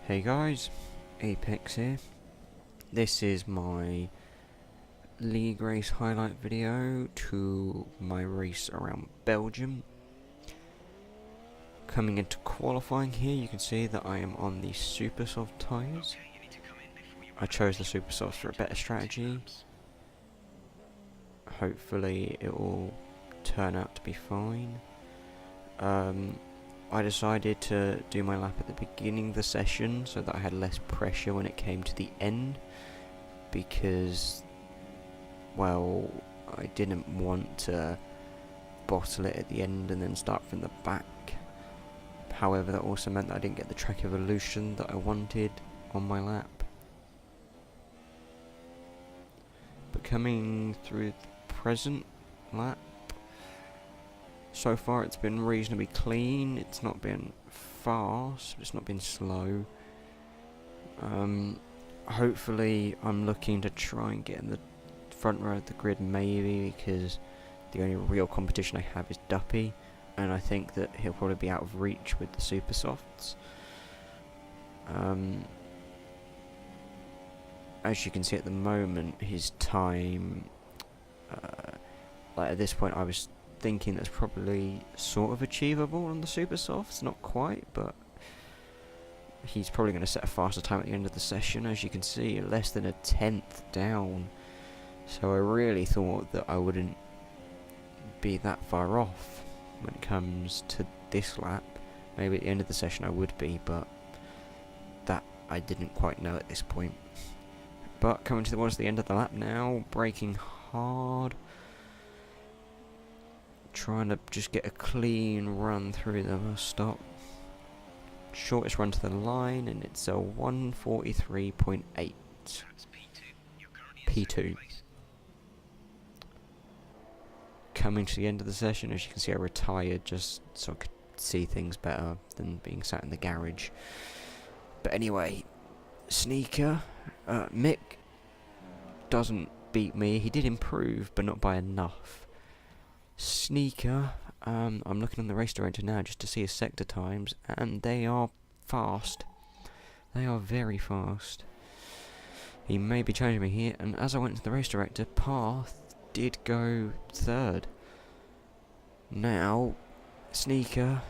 Hey guys, Apex here. This is my league race highlight video to my race around Belgium. Coming into qualifying here, you can see that I am on the super soft tyres. I chose the super softs for a better strategy. Hopefully it will turn out to be fine. I decided to do my lap at the beginning of the session so that I had less pressure when it came to the end, because, well, I didn't want to bottle it at the end and then start from the back. However, that also meant that I didn't get the track evolution that I wanted on my lap. But coming through the present lap, so far it's been reasonably clean. It's not been fast, but it's not been slow. Hopefully I'm looking to try and get in the front row of the grid, maybe, because the only real competition I have is Duppy, and I think that he'll probably be out of reach with the super softs. As you can see at the moment, his time, like at this point I was thinking that's probably sort of achievable on the super softs, not quite, but he's probably going to set a faster time at the end of the session. As you can see, less than a 10th down, so I really thought that I wouldn't be that far off when it comes to this lap. Maybe at the end of the session I would be, but that I didn't quite know at this point. But coming towards the end of the lap now, braking hard, trying to just get a clean run through the stop. Shortest run to the line, and it's a 1:43.8. P2. Coming to the end of the session, as you can see, I retired just so I could see things better than being sat in the garage. But anyway, Sneaker, Mick doesn't beat me. He did improve, but not by enough. Sneaker, I'm looking on the race director now just to see his sector times, and they are fast. They are very fast. He may be challenging me here, and as I went to the race director, Path did go third. Now, Sneaker,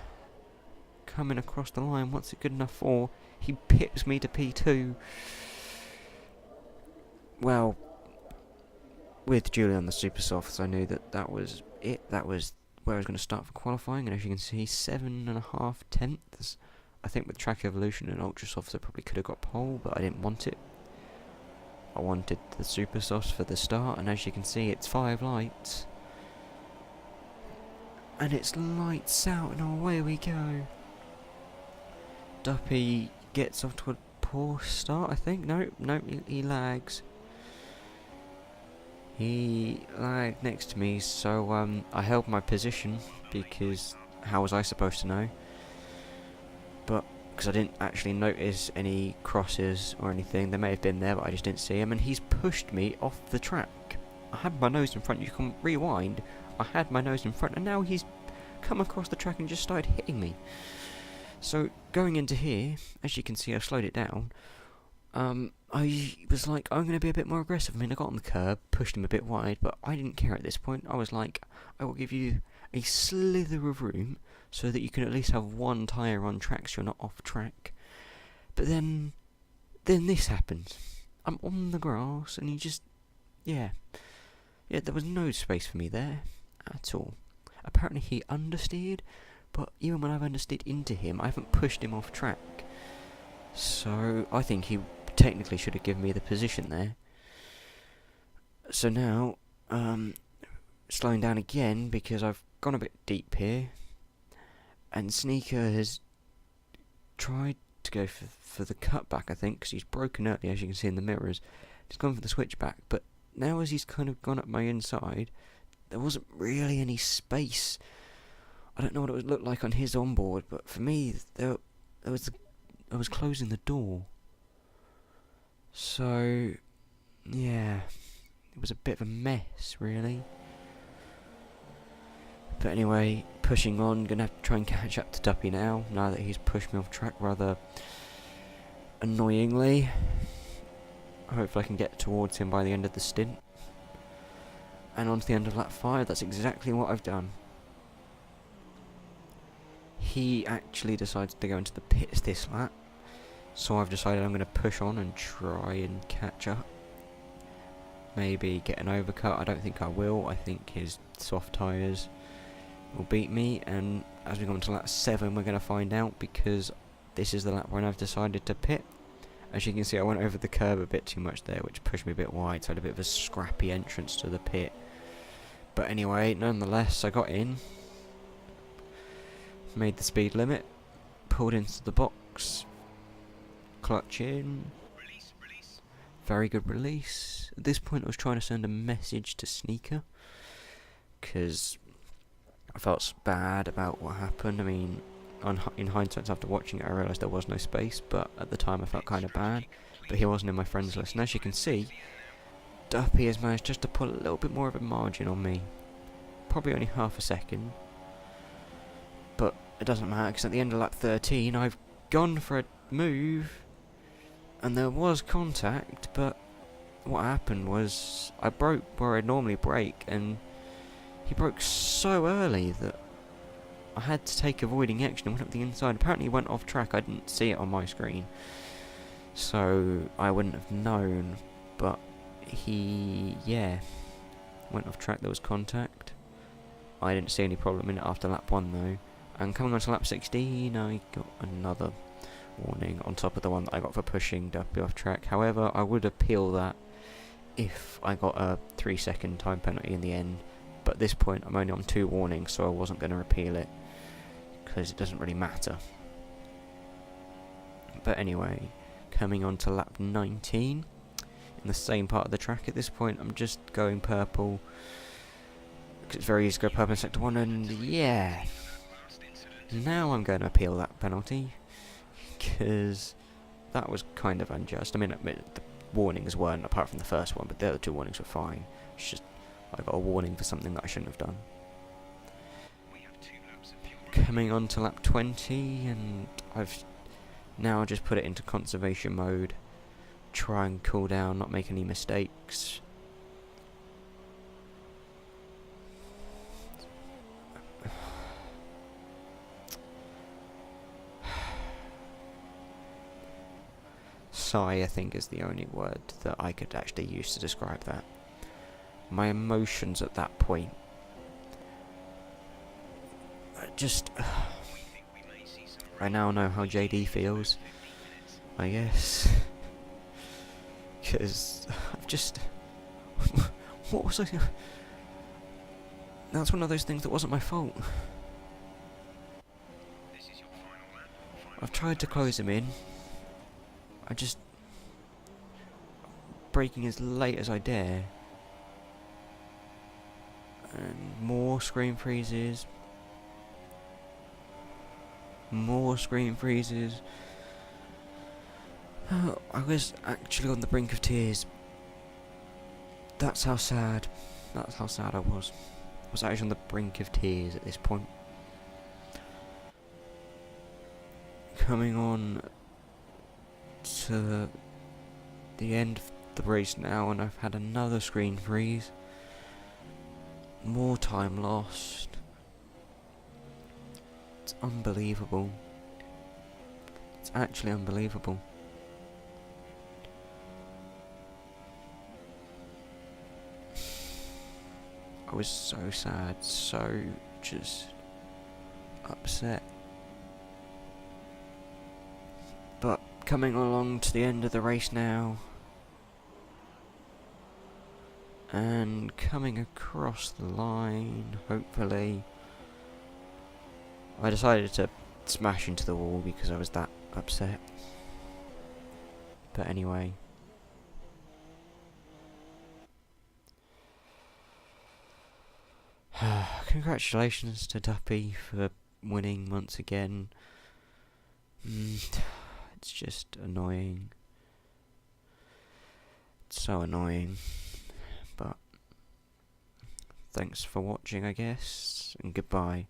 coming across the line, what's it good enough for? He pips me to P2. Well, with Julie on the super softs, I knew that that was it. That was where I was going to start for qualifying, and as you can see, 7.5 tenths. I think with track evolution and ultra softs I probably could have got pole, but I didn't want it. I wanted the super softs for the start, and as you can see, it's 5 lights. And it's lights out, and away we go. Duppy gets off to a poor start, I think. No, he lags. He lagged next to me, so I held my position, because how was I supposed to know? But because I didn't actually notice any crosses or anything. They may have been there, but I just didn't see him, and he's pushed me off the track. I had my nose in front. You can rewind. I had my nose in front, and now he's come across the track and just started hitting me. So going into here, as you can see, I've slowed it down. I was like, I'm going to be a bit more aggressive. I mean, I got on the curb, pushed him a bit wide, but I didn't care at this point. I was like, I will give you a slither of room so that you can at least have one tyre on track so you're not off track. But then this happens. I'm on the grass, and he just, yeah, there was no space for me there at all. Apparently he understeered, but even when I've understeered into him, I haven't pushed him off track. So I think he technically should have given me the position there. So now, slowing down again because I've gone a bit deep here, and Sneaker has tried to go for the cutback, I think, because he's broken early, as you can see in the mirrors. He's gone for the switchback, but now as he's kind of gone up my inside, there wasn't really any space. I don't know what it would look like on his onboard, but for me, I was closing the door. So, yeah, it was a bit of a mess, really. But anyway, pushing on, gonna have to try and catch up to Duppy now that he's pushed me off track rather annoyingly, hopefully I can get towards him by the end of the stint. And on to the end of lap 5, that's exactly what I've done. He actually decided to go into the pits this lap, so I've decided I'm going to push on and try and catch up. Maybe get an overcut. I don't think I will. I think his soft tyres will beat me, and as we go on to lap 7 we're going to find out, because this is the lap when I've decided to pit. As you can see, I went over the curb a bit too much there, which pushed me a bit wide, so I had a bit of a scrappy entrance to the pit. But anyway, nonetheless, I got in, made the speed limit, pulled into the box, clutch in, very good release. At this point I was trying to send a message to Sneaker, because I felt bad about what happened. I mean, in hindsight, after watching it, I realised there was no space, but at the time I felt kind of bad. But he wasn't in my friends list, and as you can see, Duppy has managed just to put a little bit more of a margin on me. Probably only half a second, but it doesn't matter, because at the end of lap 13 I've gone for a move and there was contact, but what happened was I broke where I'd normally brake, and he broke so early that I had to take avoiding action and went up the inside. Apparently he went off track. I didn't see it on my screen, so I wouldn't have known, but he, went off track. There was contact. I didn't see any problem in it after lap 1 though. And coming on to lap 16, I got another warning on top of the one that I got for pushing Duppy off track. However, I would appeal that if I got a 3-second time penalty in the end. But at this point, I'm only on 2 warnings, so I wasn't going to repeal it, because it doesn't really matter. But anyway, coming on to lap 19, in the same part of the track. At this point, I'm just going purple, because it's very easy to go purple in sector 1, and yeah, now I'm going to appeal that penalty, because that was kind of unjust. I mean, the warnings weren't, apart from the first one, but the other 2 warnings were fine. It's just I got a warning for something that I shouldn't have done. Coming on to lap 20, and I've now just put it into conservation mode, try and cool down, not make any mistakes. Sigh, I think, is the only word that I could actually use to describe that. My emotions at that point, I now know how JD feels, I guess, because I've just, what was I, that's one of those things that wasn't my fault. I've tried to close him in, I just, braking as late as I dare, and more screen freezes, I was actually on the brink of tears. That's how sad I was. I was actually on the brink of tears at this point. Coming on to the end of the race now, and I've had another screen freeze. More time lost. It's unbelievable. It's actually unbelievable. I was so sad, so just upset. But coming along to the end of the race now, and coming across the line, hopefully. I decided to smash into the wall because I was that upset. But anyway. Congratulations to Duppy for winning once again. It's just annoying. It's so annoying. But thanks for watching, I guess, and goodbye.